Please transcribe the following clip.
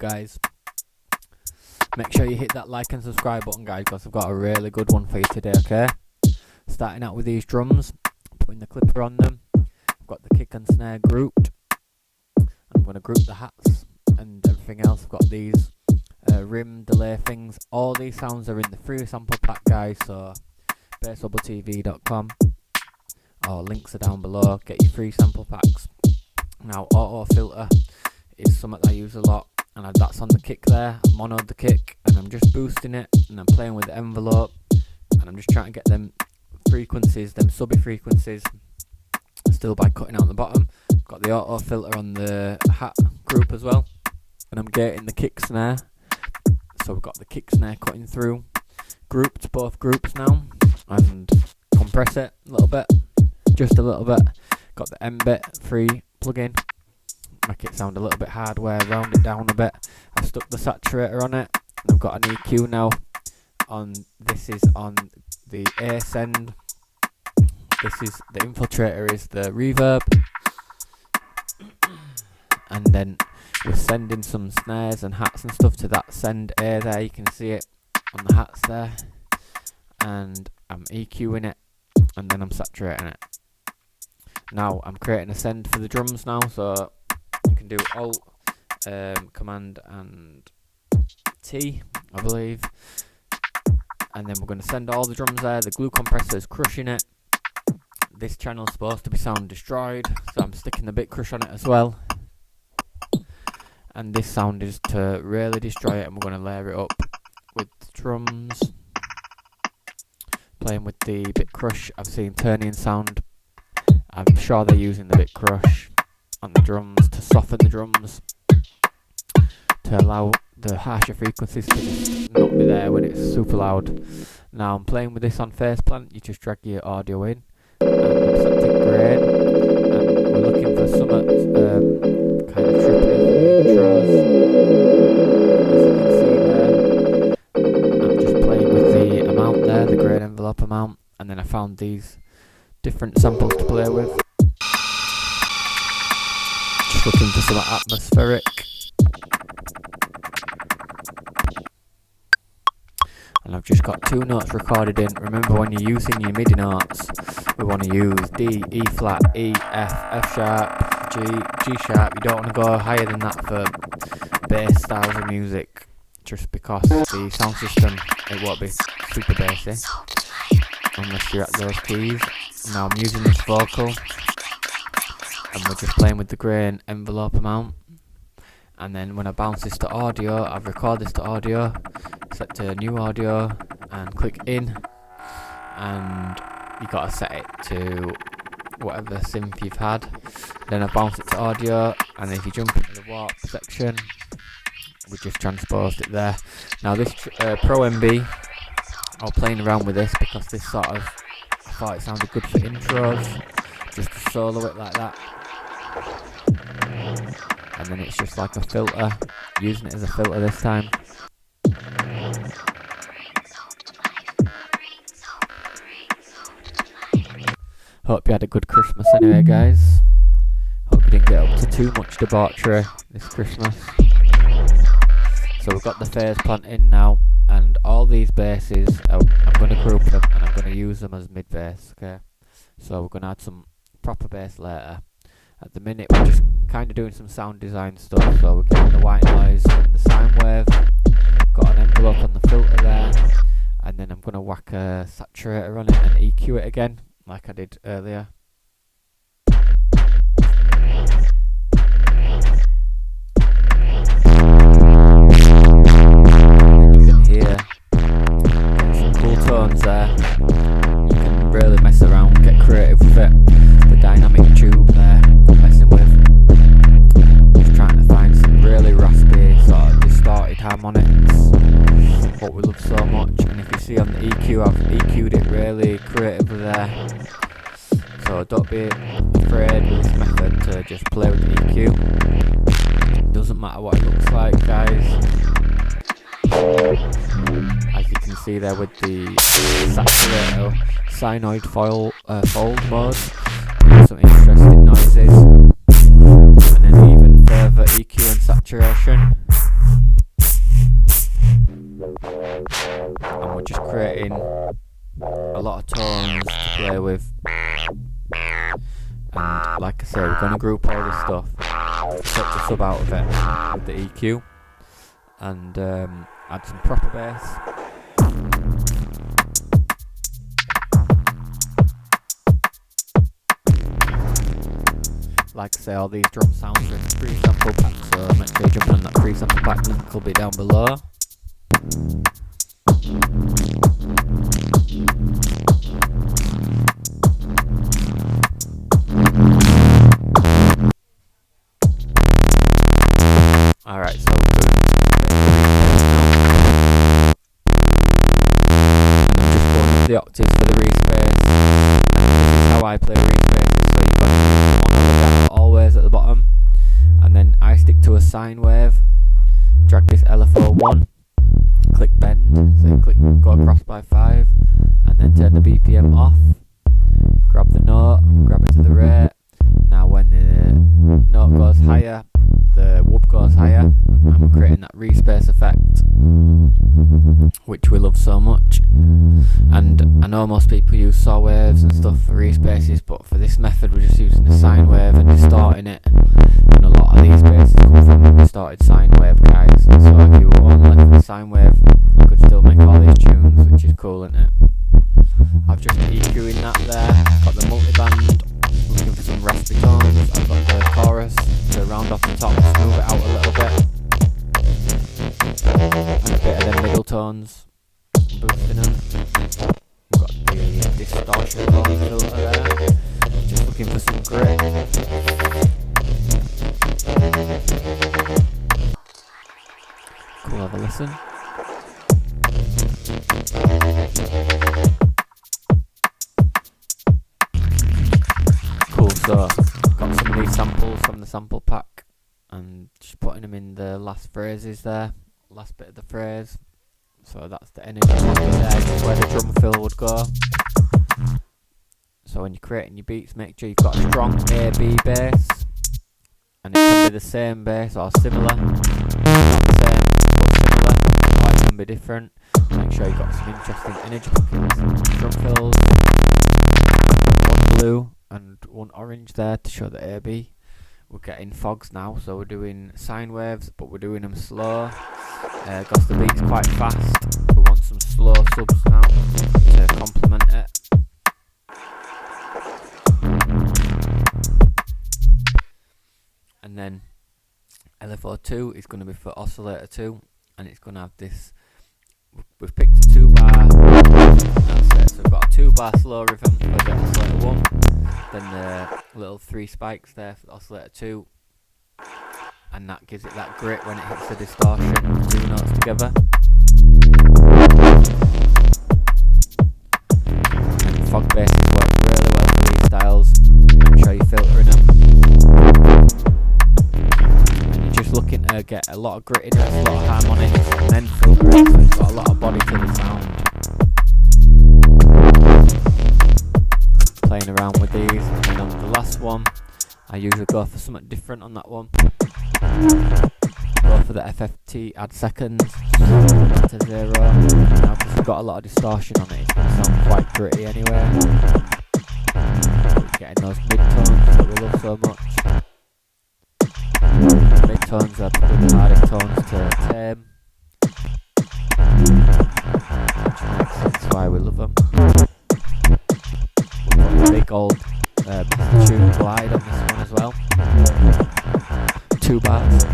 guys. Make sure you hit that like and subscribe button, guys, because I've got a really good one for you today, okay? Starting out with these drums, putting the clipper on them. I've got the kick and snare grouped. I'm going to group the hats and everything else. I've got these rim delay things. All these sounds are in the free sample pack, guys, so bassbubble.tv.com, or links are down below. Get your free sample packs. Now, auto filter is something that I use a lot, and that's on the kick there. I monoed the kick and I'm just boosting it, and I'm playing with the envelope, and I'm just trying to get them frequencies, them subby frequencies, still by cutting out the bottom. Got the auto filter on the hat group as well, and I'm getting the kick snare. So we've got the kick snare cutting through, grouped both groups now, and compress it a little bit, just a little bit. Got the M-Bit free plugin, make it sound a little bit hardware, round it down a bit. I've stuck the saturator on it, and I've got an EQ now. This is on the A send. This is the infiltrator, is the reverb, and then we're sending some snares and hats and stuff to that send A there. You can see it on the hats there, and I'm EQing it, and then I'm saturating it. Now I'm creating a send for the drums now, so you can do Alt, Command and T, I believe, and then we're going to send all the drums there. The glue compressor is crushing it. This channel is supposed to be sound destroyed, so I'm sticking the bit crush on it as well. And this sound is to really destroy it, and we're going to layer it up with the drums. Playing with the bit crush, I've seen turning sound. I'm sure they're using the bit crush on the drums to soften the drums, to allow the harsher frequencies to just not be there when it's super loud. Now I'm playing with this on faceplant. You just drag your audio in, and I'm selecting grain, and we're looking for some kind of tripping intros. As you can see there, I'm just playing with the amount there, the grain envelope amount, and then I found these different samples to play with. Just looking for some atmospheric. And I've just got 2 notes recorded in. Remember, when you're using your MIDI notes, we want to use D, E flat, E, F, F sharp, G, G sharp. You don't want to go higher than that for bass styles of music, just because the sound system, it won't be super bassy unless you're at those keys. Now I'm using this vocal, and we're just playing with the grain envelope amount. And then when I bounce this to audio, I've recorded this to audio, set to new audio, and click in, and you gotta set it to whatever synth you've had. Then I bounce it to audio, and if you jump into the warp section, we just transposed it there. Now this Pro MB, I was playing around with this because this sort of, I thought it sounded good for intros, just to solo it like that. And then it's just like a filter, using it as a filter this time. Hope you had a good Christmas anyway, guys. Hope you didn't get up to too much debauchery this Christmas. So we've got the phase plant in now, and all these basses, I'm going to group them, and I'm going to use them as mid bass, okay? So we're going to add some proper bass later. At the minute we're just kind of doing some sound design stuff, so we're getting the white noise and the sine wave. Got an envelope on the filter there, and then I'm going to whack a saturator on it and EQ it again, like I did earlier. You can hear some cool tones there. You can really mess around, get creative with it. The dynamic tube there, messing with. Just trying to find some really raspy, sort of distorted harmonics, what we love so much. And if you see on the EQ, I've EQ'd it really creatively there. So don't be afraid with this method to just play with the EQ. Doesn't matter what it looks like, guys. As you can see there with the saturator, sinoid fold mode, some interesting noises, and then even further EQ and saturation. getting a lot of tones to play with. And like I say, we're going to group all this stuff, take the sub out of it with the EQ, and add some proper bass. Like I say, all these drum sounds are in the free sample pack, so make sure you jump on that free sample pack, link will be down below. Alright, so we're doing and I'm just going up the octaves for the Reese bass, and this is how I play Reese basses, so you've got to mono always at the bottom, and then I stick to a sine wave, drag this LFO1, click bend, so you click go across by 5, and then turn the BPM off, grab the note, grab it to the rate. Now when the note goes higher, the whoop goes higher, and we're creating that Reese effect, which we love so much. And I know most people use saw waves and stuff for Reese basses, but for this method we're just using the sine wave and distorting it, and a lot of these basses come from distorted sine wave, guys, so if you were only left with the sine wave you could still make all these tunes, which is cool, isn't it? I've just EQing that there, got the multiband, looking for some raspy tones, I've got the chorus to round off the top, smooth it out a little bit, and a bit of them middle tones, boosting them. We've got the distortion tone filter there, just looking for some grit. Cool, have a listen. Cool, so got some of these samples from the sample pack and just putting them in the last phrases there, last bit of the phrase. So that's the energy pocket there, just where the drum fill would go. So when you're creating your beats, make sure you've got a strong A-B bass, and it can be the same bass or similar, not the same but similar, or it can be different. Make sure you've got some interesting energy pockets, drum fills, one blue and one orange there to show the A-B. We're getting fogs now, so we're doing sine waves, but we're doing them slow, because the beat's quite fast. We want some slow subs now to complement it. And then LFO2 is going to be for oscillator 2, and it's going to have this, we've picked a 2-bar, that's it, so we've got a 2-bar slow rhythm for the oscillator 1, then the little 3 spikes there for the oscillator 2, and that gives it that grit when it hits the distortion, the 2 notes together. And fog basses work really well for these styles, make sure you're filtering them. And you're just looking to get a lot of grittiness, a lot of harmonics, and then filter it so it's got a lot of body to the sound. Playing around with these, and then on the last one I usually go for something different on that one. Go for the FFT, add seconds to 0. Now because we've got a lot of distortion on it, it's going to sound quite gritty anyway. We're getting those mid-tones that we love so much. Mid-tones are probably the hardest tones to tame, which makes sense why we love them. We've got a big old Master glide on this one as well. 2 bars.